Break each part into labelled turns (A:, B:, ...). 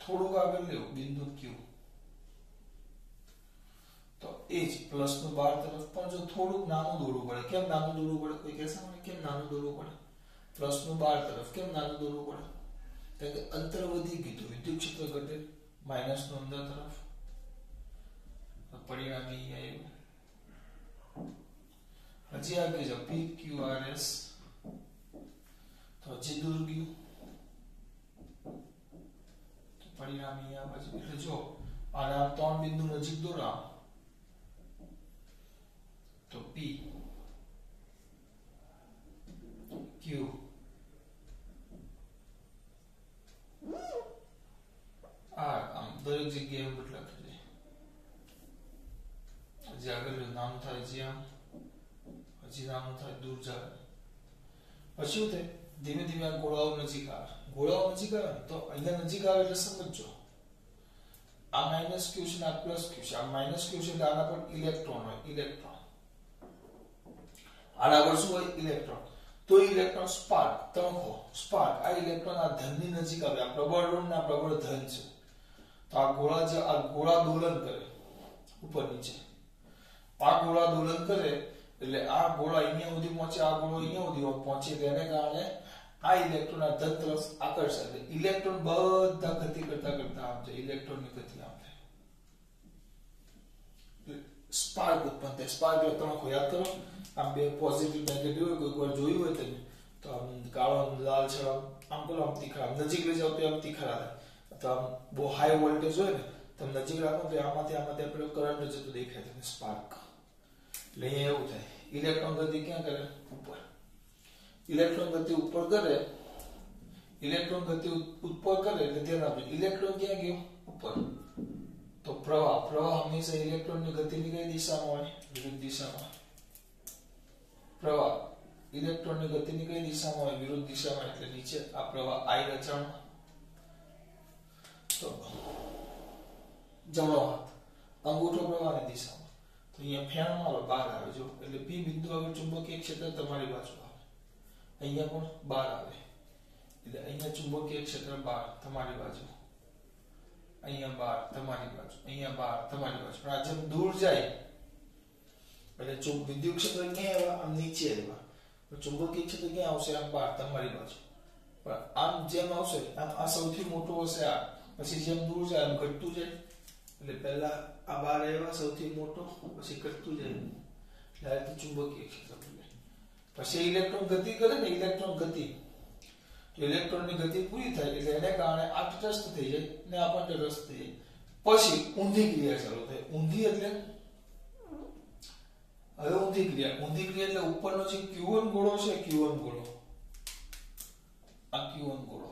A: થોડુંક આગળ લેવું બિંદુ ક્યુ, તો એ જ પ્લસ નું બહાર તરફ પણ જો થોડુંક નાનું દોરવું પડે. કેમ નાનું દોરવું પડે? કોઈ કહેશે મને કેમ નાનું દોરવું પડે? પ્લસ નું બહાર તરફ કેમ નાનું દોરવું પડે? કારણ કે અંતર વધી ગયું તો વિદ્યુત ક્ષેત્ર ઘટે, માઇનસ નું અંદર તરફ. પરિણામે આવ્યું. હજી આગળ જો પી ક્યુ આર એસ, તો હજી દૂર ગયું, તો પરિણામે આ બાજુ. એટલે જો આના ત્રણ બિંદુ નજીક દોરાવ તો પી ક્યુ આર આમ દરેક જગ્યાએ બદલાતું જાય. હજી આગળ નામ થાય જ્યાં, હજી નામ થાય દૂર જાય. પછી શું થાય? ધીમે ધીમે આ ગોળાઓ નજીક આવે. ગોળાઓ નજીક આવે તો અહીંયા નજીક આવે એટલે સમજો આ માઇનસ ક્યુ છે ને આ પ્લસ ક્યુ છે. આ માઇનસ ક્યુ છે એટલે આના પર ઇલેક્ટ્રોન હોય, ઇલેક્ટ્રોન. આના પર શું હોય? ઇલેક્ટ્રોન. તો ઇલેક્ટ્રોન સ્પાર્ક, તણખો, સ્પાર્ક. આ ઇલેક્ટ્રોન આ ધનની નજીક આવે. આ પ્રબળ ઋણ ને આ પ્રબળ ધન છે. તો આ ગોળા દોલન કરે ઉપર નીચે. આ ગોળા દોલન કરે એટલે આ ગોળા અહીંયા સુધી પહોંચે, આ ગોળો અહીંયા સુધી પહોંચે. તેને કારણે આ ઇલેક્ટ્રોન આ ધન તરફ આકર્ષાય. એટલે ઇલેક્ટ્રોન બધા ગતિ કરતા કરતા આમ જાય. ઇલેક્ટ્રોનની ગતિ આમ થાય. સ્પાર્ક ઉત્પન્ન થાય. સ્પાર્ક એટલે તણખો. યાદ કરો આમ બે પોઝિટિવ નેગેટિવ હોય, કોઈ વાર જોયું હોય તમે તો આમ કાળો લાલ છે, આમ પેલો આમ તીખા, નજીક લઈ જાવ તો આમ તીખા થાય. તો આમ બહુ હાઈ વોલ્ટેજ હોય ને તમે નજીક રાખો તો આમાંથી પેલો કરંટ જતો દેખાય તમને, સ્પાર્ક. એટલે અહીંયા એવું થાય. ઇલેક્ટ્રોન ગતિ ક્યાં કરે? ઉપર. ઇલેક્ટ્રોન ગતિ ઉપર કરે, ઇલેક્ટ્રોન ગતિ ઉપર કરે એટલે ધ્યાન આપજો. ઇલેક્ટ્રોન ક્યાં ગયો? ઉપર. તો પ્રવાહ હંમેશા ઇલેક્ટ્રોનની ગતિની કઈ દિશામાં હોય? વિરુદ્ધ દિશામાં. પ્રવાહ ઇલેક્ટ્રોનની ગતિની કઈ દિશામાં હોય? વિરુદ્ધ દિશામાં. એટલે નીચે આ પ્રવાહ I રચાણો. તો જમણો હાથ અંગૂઠો પ્રવાહની દિશામાં. તો અહીંયા ફેણ મારો બહાર આવે જો. એટલે P બિંદુ આવે ચુંબકીય ક્ષેત્ર તમારી બાજુ આવે. અહીંયા પણ બહાર આવે. એટલે અહીંયા ચુંબકીય ક્ષેત્ર બહાર તમારી બાજુ, અહીંયા બહાર તમારી બાજુ, અહીંયા બહાર તમારી બાજુ. પણ આ જેમ દૂર જાય એટલે વિદ્યુત ક્ષેત્ર ક્યાં આવ્યા? આમ નીચે આવ્યા. ચુંબકીય ક્ષેત્ર ક્યાં આવશે? આમ બહાર તમારી બાજુ. પણ આમ જેમ આવશે આમ આ સૌથી મોટું હશે આ, પછી જેમ દૂર જાય આમ ઘટતું જાય. એટલે પહેલા આ બહાર આવ્યા સૌથી મોટો, પછી ઘટતું જાય. એટલે ચુંબકીય ક્ષેત્ર બને. પછી ઇલેક્ટ્રોન ગતિ કરે ને, ઇલેક્ટ્રોન ગતિ, તો ઇલેક્ટ્રોનની ગતિ પૂરી થાય એટલે એને કારણે આ તટસ્થ થઈ જાય ને આ પણ તટસ્થ થઈ જાય. પછી ઊંધી ક્રિયા ચાલુ થાય. ઊંધી એટલે હવે ઊંધી ક્રિયા એટલે ઉપરનો જે Q1 ગોળો છે, Q1 ગોળો, આ Q1 ગોળો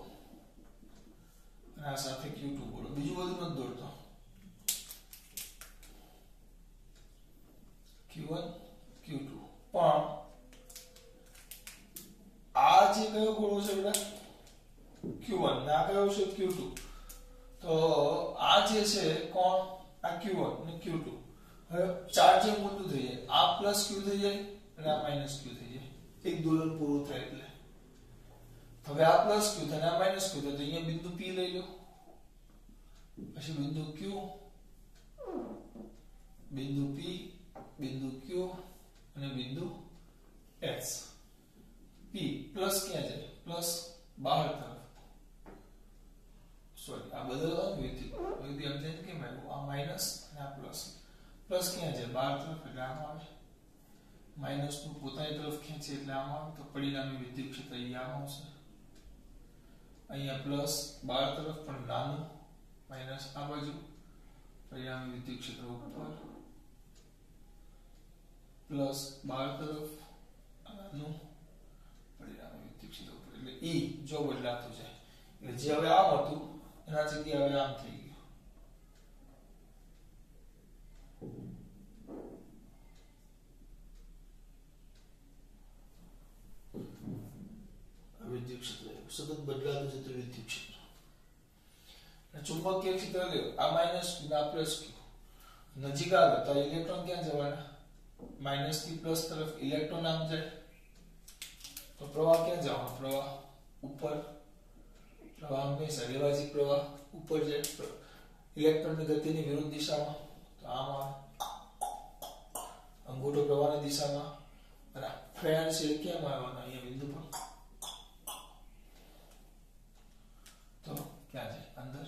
A: અને આ સાથે Q2 ગોળો, બીજું બધું નથી દોરતો. Q1 Q2 પણ આ જે કયો ગોળો છે બેટા? Q1 ને આ કયો છે? Q2. તો આ જે છે કોણ? આ Q1 ને Q2. હવે ચાર્જિંગ ઊંધું થઈ જાય. આ પ્લસ Q થઈ જાય અને આ માઈનસ Q થઈ જાય. એક દોલન પૂરું થાય એટલે હવે આ પ્લસ Q થાય અને આ માઈનસ Q થાય. તો અહીંયા બિંદુ P લઈ લો, પછી બિંદુ Q, બિંદુ P, બિંદુ Q અને બિંદુ S. P પ્લસ ક્યાં જાય? પ્લસ બહાર તરફ. સોરી, આ બદલવાનું વિદ્યુત એમ થાય કેમ આવ્યું? આ માઈનસ અને આ પ્લસ. પ્લસ ક્યાં જાય? બહાર તરફ. એટલે આમ આવે. માઈનસ નું પોતાની તરફ ખેંચે એટલે આમ આવે. તો પરિણામી વિદ્યુત ક્ષેત્ર અહીંયા આવશે. અહીંયા પ્લસ બહાર તરફ પણ નાનું, માઈનસ આ બાજુ. પરિણામી વિદ્યુત ક્ષેત્ર ઉપર, પ્લસ બહાર તરફ નાનું, પરિણામી વિદ્યુત ક્ષેત્ર ઉપર. એટલે E જો બદલાતું જાય એટલે જે હવે આમ હતું એના જગ્યાએ હવે આમ થઈ ગયું. વિદ્યુત ક્ષેત્ર સતત બદલાતું જતું વિદ્યુત ક્ષેત્ર. ચુંબકીય ક્ષેત્ર લ્યો, આ માઈનસ ના પ્લસ નજીક આવે તો ઇલેક્ટ્રોન ક્યાં જવાના? માઈનસ થી પ્લસ તરફ ઇલેક્ટ્રોન આમ જાય. તો પ્રવાહ ક્યાં જવાનો? પ્રવાહ ઉપર. પ્રવાહ હંમેશા રેવાજી પ્રવાહ ઉપર જાય ઇલેક્ટ્રોનની ગતિની વિરુદ્ધ દિશામાં તો આમ આવે અંગૂઠો પ્રવાહની દિશામાં અને ફ્રેન્ડ ક્યાં આવવાનો અહીંયા બિંદુ પર તો ક્યાં જાય અંદર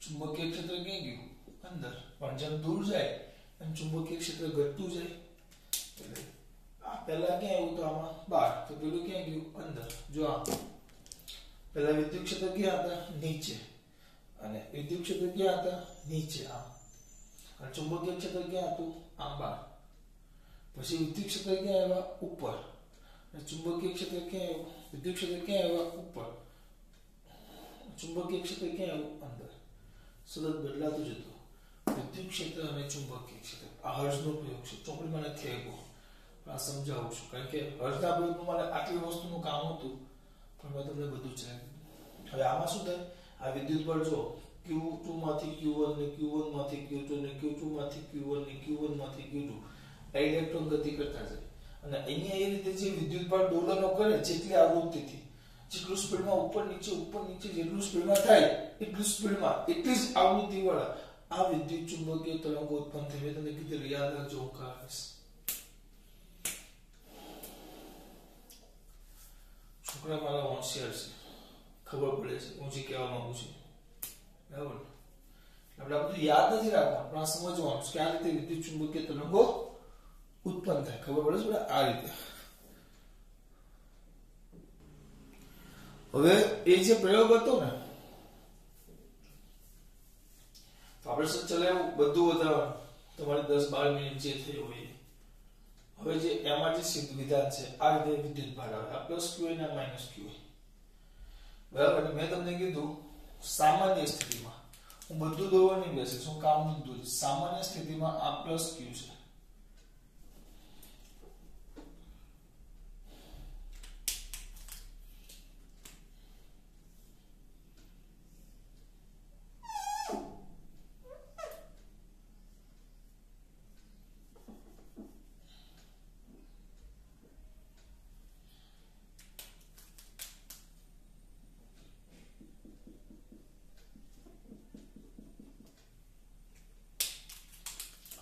A: ચુંબકીય ક્ષેત્ર ક્યાં ગયું અંદર પણ જેમ દૂર જાય એમ ચુંબકીય ક્ષેત્ર ઘટતું જાય એટલે આ પહેલા ક્યાં આવ્યું તો આમાં બહાર તો પેલું ક્યાં ગયું અંદર જો આ પહેલા વિદ્યુત ક્ષેત્ર ક્યાં હતા નીચે અને વિદ્યુત ક્ષેત્ર ક્યાં હતા નીચે આમ અને ચુંબકીય ક્ષેત્ર ક્યાં હતું આમ બહાર પછી વિદ્યુત ક્ષેત્ર ક્યાં આવ્યા ઉપર અને ચુંબકીય ક્ષેત્ર ક્યાં આવ્યું વિદ્યુત ક્ષેત્ર ક્યાં આવ્યા ઉપર ચુંબકીય ક્ષેત્ર ક્યાં આવ્યું અંદર સતત બદલાતું જતું વિદ્યુત ક્ષેત્ર અને ચુંબકીય ક્ષેત્ર આ હર્ટ્ઝનો પ્રયોગ છે ચોપડીમાં નથી આવ્યો આ સમજાવું છું કારણ કે હર્ટ્ઝના પ્રયોગમાં મારે આટલી વસ્તુનું કામ હતું પણ મેં તમને બધું ચલાવી હવે આમાં શું થાય આ વિદ્યુત બળ જો Q2 માંથી Q1 ને Q1 માંથી Q2 ને Q2 માંથી Q1 ને Q1 માંથી Q2 આ ઇલેક્ટ્રોન ગતિ કરતા જાય અને અહીંયા એ રીતે જે વિદ્યુત બળ દોલનો કરે જેટલી આવૃત્તિથી જેટલું સ્પીડમાં ઉપર નીચે જેટલું સ્પીડમાં થાય એટલું સ્પીડમાં એટલી જ આવૃત્તિ વાળા આ વિદ્યુત ચુંબકીય તરંગો ઉત્પન્ન થાય મેં તમને કીધું યાદ રાખજો હું કહીશ છોકરા મારા હોશિયાર છે ખબર પડે છે હું જે કહેવા માંગુ છું બરાબર આપણે આ બધું યાદ નથી રાખવાનું પણ આ સમજવાનું કે આ રીતે વિદ્યુત ચુંબકીય તરંગો ઉત્પન્ન થાય ખબર પડે છે આ રીતે હવે એ જે પ્રયોગ હતો ને તો આપણે સર ચલાવ્યું બધું વધારવાનું તમારે 10-12 મિનિટ જે થઈ હોય હવે જે એમાં જે સિદ્ધ વિધાન છે આ રીતે વિદ્યુત ભાર આવે આ પ્લસ q અને માઈનસ q બરાબર મેં તમને કીધું સામાન્ય સ્થિતિમાં હું બધું દોરવાની બેસીશ હું કામ નથી દોરીશ સામાન્ય સ્થિતિમાં આ પ્લસ q છે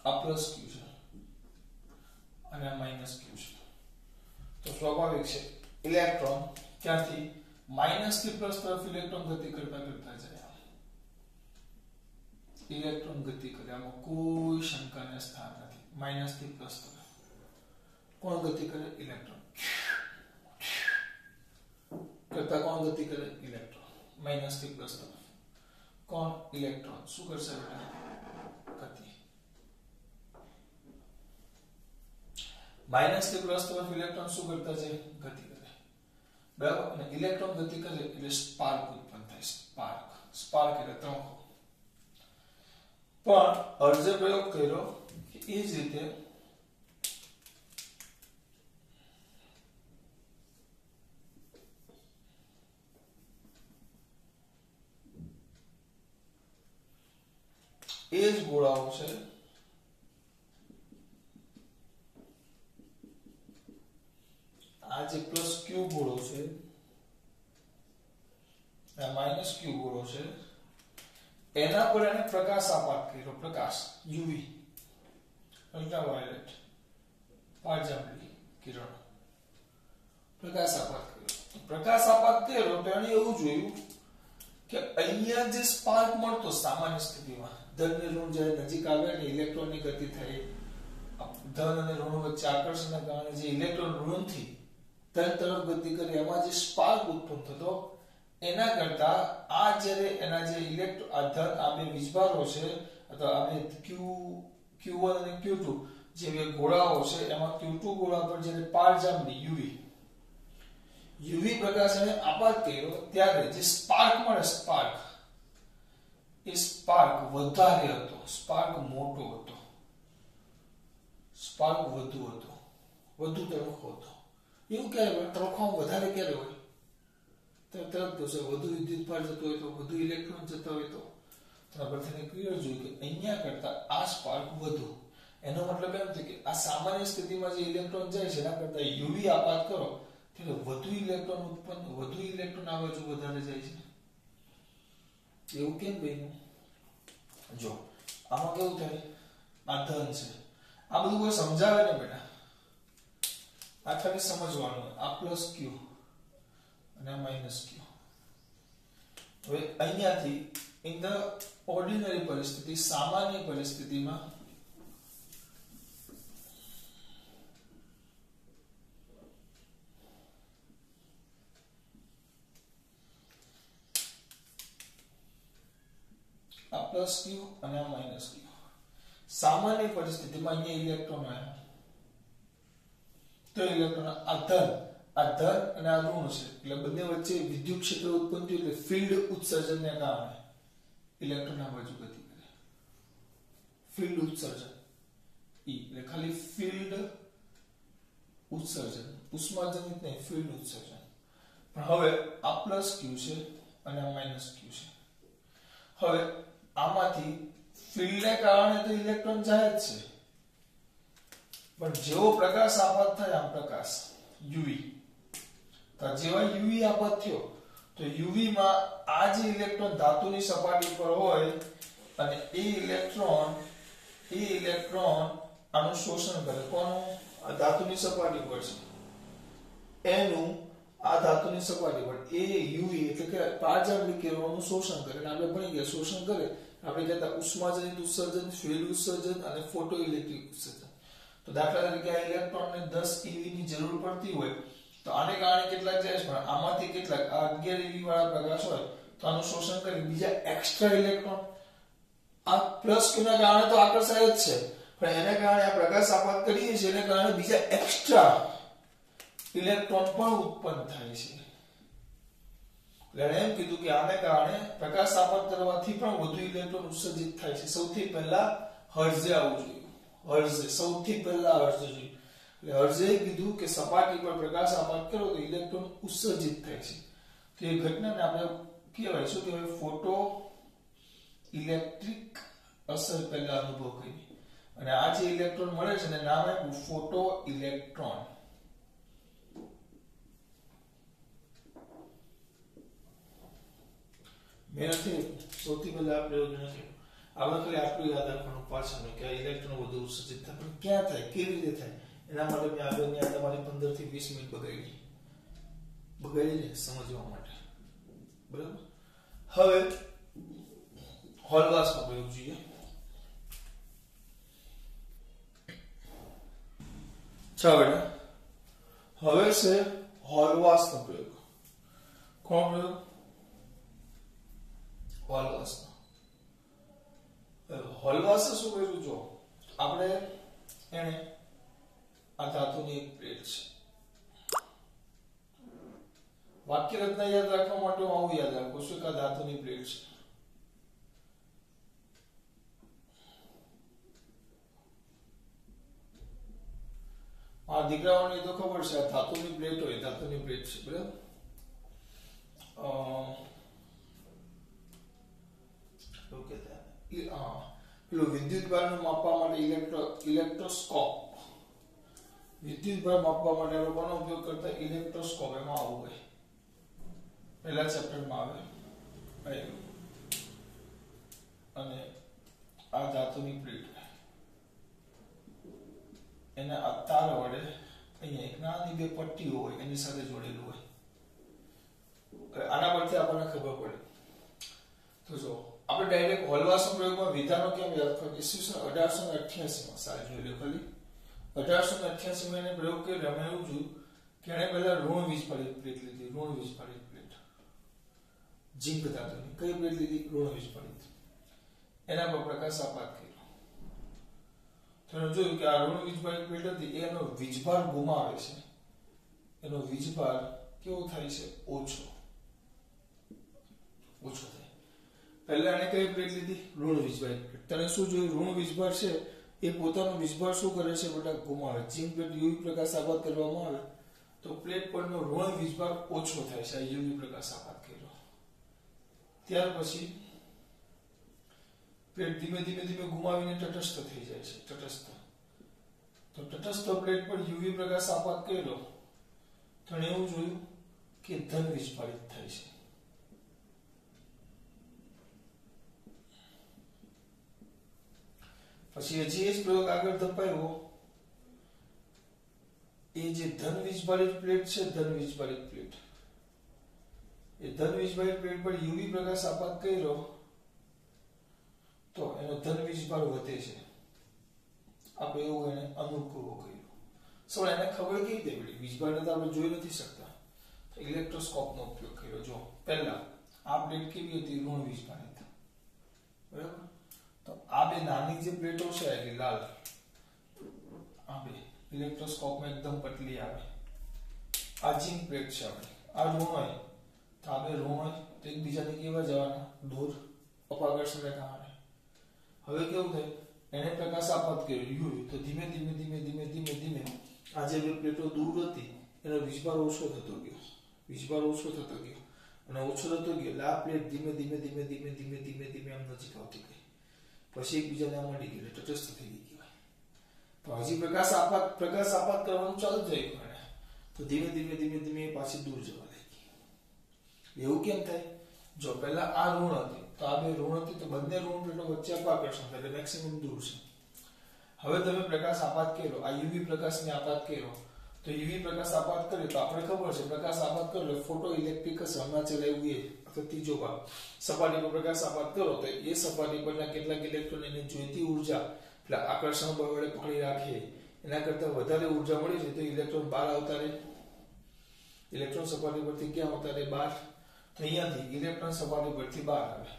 A: આ પ્લસ q છે અને આ માઈનસ q છે તો સ્વાભાવિક છે ઇલેક્ટ્રોન ક્યાંથી માઈનસ થી પ્લસ તરફ ઇલેક્ટ્રોન ગતિ કરતા જાય ઇલેક્ટ્રોન ગતિ કરે આમાં કોઈ શંકાને સ્થાન નથી માઈનસ થી પ્લસ તરફ કોણ ગતિ કરે ઇલેક્ટ્રોન કરતા કોણ ગતિ કરે ઇલેક્ટ્રોન માઈનસ થી પ્લસ તરફ કોણ ઇલેક્ટ્રોન શું કરશે ગતિ માઈનસ થી પ્લસ તરફ ઇલેક્ટ્રોન શું કરતા છે ગતિ કરે બરાબર અને ઇલેક્ટ્રોન ગતિ કરે એટલે સ્પાર્ક ઉત્પન્ન થાય સ્પાર્ક એટલે તણખો પણ હર્ટ્ઝે પ્રયોગ કર્યો કે એ જ રીતે એ જ ગોળાઓ છે આ જે પ્લસ q ગોળો છે આ માઈનસ q ગોળો છે એના પર એને પ્રકાશ આપાત કર્યો પ્રકાશ UV અલ્ટ્રાવાયોલેટ પારજાંબલી કિરણ પ્રકાશ આપાત કર્યો તો એને એવું જોયું કે અહીંયા જે સ્પાર્ક મળતો સામાન્ય સ્થિતિમાં ધન અને ઋણ જ્યારે નજીક આવે ને ઇલેક્ટ્રોનની ગતિ થાય ધન અને ઋણ વચ્ચે આકર્ષણના કારણે જે ઇલેક્ટ્રોન ઋણથી ધન તરફ ગતિ કરે એમાં જે સ્પાર્ક ઉત્પન્ન થતો એના કરતા આ જ્યારે એના જે ઇલેક્ટ્રોન આ ધન આ બે વીજભારો છે અથવા આ બે Q1 અને Q2 જે બે ગોળાઓ છે એમાં Q2 ગોળા પર જ્યારે પારજાંબલી UV પ્રકાશ એને આપાત કર્યો ત્યારે જે સ્પાર્ક મળે એ સ્પાર્ક વધારે હતો સ્પાર્ક મોટો હતો સ્પાર્ક વધુ તણખો હતો એવું ક્યારે તણખો વધારે ક્યારે હોય તરત વધુ વિદ્યુત ભાર જતો હોય તો વધુ ઇલેક્ટ્રોન જતા હોય તો પરથી ક્લિયર જોયું કે અહીંયા કરતા આ સ્પાર્ક વધુ એનો મતલબ એમ છે કે આ સામાન્ય સ્થિતિમાં જે ઇલેક્ટ્રોન જાય છે એના કરતા UV આપાત કરો એટલે વધુ ઇલેક્ટ્રોન આવે જો વધારે જાય છે એવું કેમ બન્યું? જો આમાં કેવું થાય, આ ધન છે, આ બધું કોઈ સમજાવે ને બેટા, આ ખાલી સમજવાનું, આ પ્લસ ક્યુ અને આ માઇનસ ક્યુ. હવે અહીંયાથી ઇન ધ ઓર્ડિનરી પરિસ્થિતિ, સામાન્ય પરિસ્થિતિમાં આ પ્લસ ક્યુ અને આ માઇનસ ક્યુ. સામાન્ય પરિસ્થિતિમાં અહીંયા ઇલેક્ટ્રોન આવ્યા, તો ઇલેક્ટ્રોન આ ધન અને આ ઋણ છે, એટલે બંને વચ્ચે વિદ્યુત ક્ષેત્ર ઉત્પન્ન થયું, એટલે ફિલ્ડ ઉત્સર્જનને કારણે ઇલેક્ટ્રોન આ બાજુ ગતિ કરે. ફિલ્ડ ઉત્સર્જન E એટલે ખાલી ફિલ્ડ ઉત્સર્જન, ઉષ્માજનિત નહીં, ફિલ્ડ ઉત્સર્જન. પણ હવે આ પ્લસ ક્યુ છે અને આ માઇનસ ક્યુ છે. હવે આમાંથી ફિલ્ડને કારણે તો ઇલેક્ટ્રોન જાય જ છે, પણ જેવો પ્રકાશ આપાત થાય, આમ પ્રકાશ યુવી, તો જેવા યુવી આપાત થયો તો યુવી માં આ જે ઇલેક્ટ્રોન ધાતુની સપાટી પર હોય અને એ ઇલેક્ટ્રોન આનું શોષણ કરે. કોનું? આ ધાતુની સપાટી પર છે એનું, આ ધાતુની સપાટી પર એ યુવી એટલે કે પારજાગૃત કિરણોનું શોષણ કરે. આપણે ભણી ગયા, શોષણ કરે આપણે કહેતા ઉષ્માજનિત ઉત્સર્જન, ફિલ્ડ ઉત્સર્જન અને ફોટો ઇલેક્ટ્રિક ઉત્સર્જન. તો દાખલા તરીકે આ ઇલેક્ટ્રોનને 10 eV ની જરૂર પડતી હોય તો આને કારણે કેટલાક જાય છે, પણ આમાંથી કેટલાક આ 11 eV વાળા પ્રકાશ હોય તો આનું શોષણ કરી બીજા એક્સ્ટ્રા ઇલેક્ટ્રોન આ પ્લસ ક્યુ ના કારણે તો આકર્ષાય જ છે, પણ એને કારણે આ પ્રકાશ આપાત કરીએ છીએ એને કારણે બીજા એક્સ્ટ્રા ઇલેક્ટ્રોન પણ ઉત્પન્ન થાય છે. એટલે એમ કીધું કે આને કારણે પ્રકાશ આપાત કરવાથી પણ વધુ ઇલેક્ટ્રોન ઉત્સર્જિત થાય છે. સૌથી પહેલા હર્ઝે આવવું જોઈએ, હર્ઝે સૌથી પહેલા હર્ઝે જોઈએ. એટલે હર્ઝે કીધું કે સપાટી પર પ્રકાશ આપાત કરો તો ઇલેક્ટ્રોન ઉત્સર્જિત થાય છે. તો એ ઘટનાને આપણે કહેવાય શું કહેવાય? ફોટો ઇલેક્ટ્રિક અસર પહેલા અનુભવ કરી, અને આ જે ઇલેક્ટ્રોન મળે છે એને નામ આપ્યું ફોટો ઇલેક્ટ્રોન. મેં નથી સૌથી પહેલા આ પ્રયોગ નથી, આપણે ખાલી આટલું યાદ રાખવાનું પાછળનું કે આ ઇલેક્ટ્રોન વધુ ઉત્સર્જિત થાય, પણ ક્યાં થાય, કેવી રીતે થાય, એના માટે મેં આગળની આ તમારી 15 થી 20 મિનિટ બગાડી સમજવા માટે. બરાબર. હવે હોલવાસનો પ્રયોગ જોઈએ. ચાલો હવે છે હોલવાસનો પ્રયોગ. કોણ પ્રયોગ? હોલવાસનો. હોલવાસે શું કર્યું? જો આપણે એને આ ધાતુની એક પ્લેટ છે, વાક્ય રચના યાદ રાખવા માટે હું આવું યાદ રાખું છું કે આ ધાતુની પ્લેટ છે. આ દીકરાઓને તો ખબર છે આ ધાતુની પ્લેટ હોય, ધાતુની પ્લેટ છે. બરાબર. પેલું વિદ્યુત ભારને માપવા માટે ઇલેક્ટ્રોસ્કોપ, વિદ્યુત ભાર માપવા માટે આપણે કોનો ઉપયોગ કરતા? ઇલેક્ટ્રોસ્કોપ. એમાં આવું હોય, પહેલા ચેપ્ટરમાં આવે. અને આ ધાતુની પ્લેટ એને આ તાર વડે અહીંયા એક નાની બે પટ્ટીઓ હોય એની સાથે જોડેલું હોય. આના પરથી આપણને ખબર પડે. તો જો આપણે ડાયરેક્ટ હોલવાસના પ્રયોગમાં વિધાનો કેમ યાદ કરો? ઈસવીસન 1888 માં સાલ જોઈ લો ખાલી. 1888 માં એને પ્રયોગ કર્યો. એમાં એવું જોયું કે એણે પહેલા ઋણ વીજભારિત પ્લેટ લીધી, ઋણ વીજભારિત પ્લેટ, ઝિંક ધાતુની. કઈ પ્લેટ લીધી? ઋણ વીજભારિત. એના પર પ્રકાશ આપાત કર્યો. તો જોયું કે આ ઋણ વીજભારિત પ્લેટ હતી એનો વીજભાર ગુમાવે છે, એનો વીજભાર કેવો થાય છે? ઓછો થાય. પહેલા એને કઈ પ્લેટ લીધી? ઋણ વીજભારિત પ્લેટ. તને શું જોયું? ઋણ વીજભાર છે એ પોતાનો વીજભાર શું કરે છે બેટા? ગુમાવે. ઝિંક પ્લેટ યુવી પ્રકાશ આપાત કરવામાં આવે તો પ્લેટ પરનો ઋણ વીજભાર ઓછો થાય છે, આ યુવી પ્રકાશ આપાત કર્યો. ત્યાર પછી પ્લેટ ધીમે ધીમે ગુમાવીને તટસ્થ થઈ જાય છે. તટસ્થ. તો તટસ્થ પ્લેટ પર યુવી પ્રકાશ આપાત કર્યો તો એવું જોયું કે ધન વીજભારિત થાય છે. પછી હજી એ જ પ્રયોગ આગળ ધપાયો એ જે ધન વીજભારિત પ્લેટ છે ધન વીજભારિત પ્લેટ એ ધન વીજભારિત પ્લેટ પર યુવી પ્રકાશ આપાત કર્યો તો એનો ધન વીજભાર વધે છે આપણે એવું એને અનુકૂળ કર્યું સર એને ખબર કેવી રીતે પડી વીજભારને તો આપણે જોઈ નથી શકતા ઇલેક્ટ્રોસ્કોપનો ઉપયોગ કર્યો જો પહેલા આ પ્લેટ કેવી હતી ઋણ વીજભારિત બરાબર તો આ બે નાની જે પ્લેટો છે એ લાલ આ બે ઇલેક્ટ્રોસ્કોપમાં એકદમ પતલી આવે આ ઝીંક પ્લેટ છે આપણી આ ઋણ હોય તો આ બે ઋણ હોય તો એકબીજાને કેવા જવાના દૂર અપાકર્ષણને કારણે હવે કેવું થાય એને પ્રકાશ આપાત કર્યો યુવી તો ધીમે ધીમે ધીમે ધીમે ધીમે ધીમે આ જે બે પ્લેટો દૂર હતી એનો વીજભાર ઓછો થતો ગયો અને ઓછો થતો ગયો એટલે આ પ્લેટ ધીમે ધીમે ધીમે ધીમે ધીમે ધીમે ધીમે આમ નજીક આવતી ગઈ પછી એકબીજાને આમ મળી ગઈ તટસ્થ થઈ ગઈ તો હજી પ્રકાશ આપાત કરવાનું ચાલુ થઈ ગયું તો ધીમે ધીમે ધીમે ધીમે પાછી દૂર જવા લાગી એવું કેમ થાય જો પહેલા આ ઋણ હતી તો આ બે ઋણ હતી તો બંને ઋણ પ્લેટો વચ્ચે અપાકર્ષણ થાય એટલે મેક્સિમમ દૂર છે હવે તમે પ્રકાશ આપાત કર્યો આ યુવી પ્રકાશને આપાત કર્યો તો યુવી પ્રકાશ આપાત કર્યો તો આપણે ખબર છે પ્રકાશ આપાત કર્યો એટલે ફોટો ઇલેક્ટ્રિક હમણાં ચલાવ્યું એ અથવા ત્રીજો ભાગ સપાટી પર પ્રકાશ આપાત કરો તો એ સપાટી પરના કેટલાક ઇલેક્ટ્રોન એની જોઈતી ઊર્જા એટલે આકર્ષણ બળ વડે પકડી રાખે એના કરતાં વધારે ઊર્જા મળી છે તો ઇલેક્ટ્રોન બહાર આવતા રહે ઇલેક્ટ્રોન સપાટી પરથી ક્યાં આવતા રહે બહાર તો અહીંયાથી ઇલેક્ટ્રોન સપાટી પરથી બહાર આવે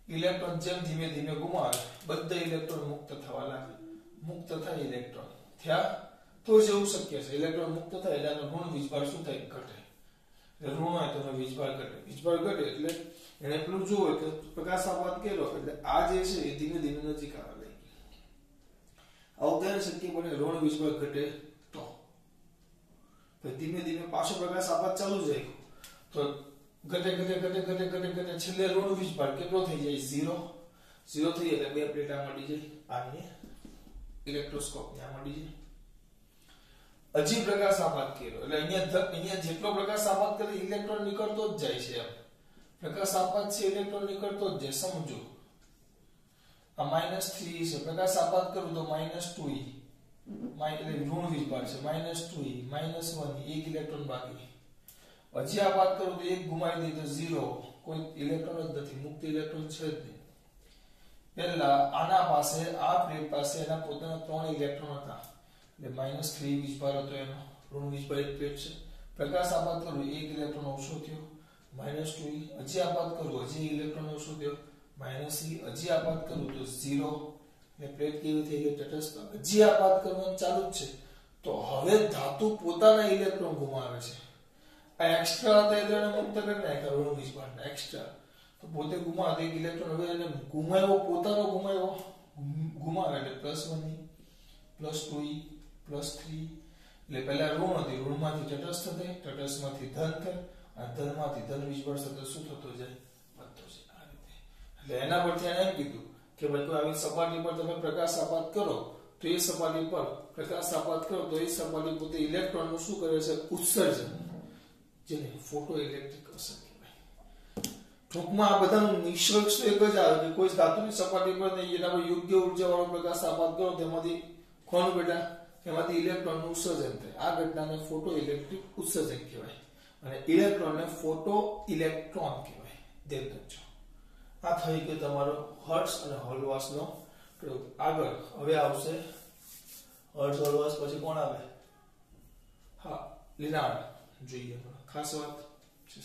A: ઇલેક્ટ્રોન જેમ ધીમે ધીમે ગુમાવે બધા ઇલેક્ટ્રોન મુક્ત થવા લાગે મુક્ત થાય ઇલેક્ટ્રોન થયા તો જ એવું શક્ય છે ઇલેક્ટ્રોન મુક્ત થાય એટલે એનો ઋણ વીજભાર શું થાય ઘટે ઋણ હોય તો વીજભાર ઘટે એટલે એને એટલું જોવે કે પ્રકાશ આપાત કર્યો એટલે આ જે છે એ ધીમે ધીમે નજીક આવે આવું ત્યારે શક્ય બને ઋણ વીજભાર ઘટે તો ધીમે ધીમે પાછો પ્રકાશ આપાત ચાલુ જાય તો ઘટે છેલ્લે ઋણ વીજભાર કેટલો થઈ જાય 0 થઈ એટલે બે પ્લેટ આ મળી જાય આની ઇલેક્ટ્રોસ્કોપ ને આ મળી જાય હજી પ્રકાશ આપાત કર્યો એટલે અહીંયા જેટલો પ્રકાશ આપાત કરે ઇલેક્ટ્રોન નીકળતો જ જાય છે એમ પ્રકાશ આપાત છે ઇલેક્ટ્રોન નીકળતો જ જાય સમજો આ -3 છે પ્રકાશ આપાત કરું તો -2e એટલે ઋણ વીજભાર છે -2e -1 એક ઇલેક્ટ્રોન બાકી હજી આપાત કરું તો એક ગુમાવી દે તો 0 કોઈ ઇલેક્ટ્રોન જ નથી મુક્ત ઇલેક્ટ્રોન છે જ નહીં પહેલા આના પાસે આ પ્લેટ પાસે એના પોતાના 3 ઇલેક્ટ્રોન હતા એટલે -3 વીજભાર હતો એનો ઋણ વીજભારિત પ્લેટ છે પ્રકાશ આપાત કરું એક ઇલેક્ટ્રોન ઓછો થયો -2e હજી આપાત કરું હજી ઇલેક્ટ્રોન ઓછો થયો -e હજી આપાત કરું તો 0 ને પ્લેટ કેવી થઈ ગઈ તટસ્થ હજી આપાત કરવાનું ચાલુ જ છે તો હવે ધાતુ પોતાના ઇલેક્ટ્રોન ગુમાવે છે આ એક્સ્ટ્રા હતા એટલે એને મુક્ત કરી નાખ્યા ઋણ વીજભારના એક્સ્ટ્રા તો પોતે ગુમાવે એક ઇલેક્ટ્રોન હવે એને પોતાનો ગુમાવે એટલે +1e +2e +3 એટલે પહેલા ઋણ હતી ઋણમાંથી તટસ્થ થાય તટસ્થમાંથી ધન થાય અને ધનમાંથી ધન વીજભાર સતત શું થતો જાય વધતો જાય આ રીતે એટલે એના પરથી એને એમ કીધું કે ભાઈ કોઈ આવી સપાટી પર તમે પ્રકાશ આપાત કરો તો એ સપાટી પર પ્રકાશ આપાત કરો તો એ સપાટી પોતે ઇલેક્ટ્રોનનું શું કરે છે ઉત્સર્જન જેને ફોટો ઇલેક્ટ્રિક અસર કહેવાય ટૂંકમાં આ બધાનું નિષ્કર્ષ એક જ આવે કે કોઈ ધાતુની સપાટી પર એના પર યોગ્ય ઉર્જાવાળો પ્રકાશ આપાત કરો તેમાંથી કોણ બેટા તેમાંથી ઇલેક્ટ્રોનનું ઉત્સર્જન થાય આ ઘટનાને ફોટો ઇલેક્ટ્રિક ઉત્સર્જન કહેવાય અને ઇલેક્ટ્રોનને ફોટો ઇલેક્ટ્રોન કહેવાય ધ્યાન રાખજો આ થઈ ગયો તમારો હર્ટ્ઝ અને હોલવાસનો પ્રયોગ આગળ હવે આવશે હર્ટ્ઝ હોલવાસ પછી કોણ આવે હા લિનાર્ડ જોઈએ ખાસ વાત છે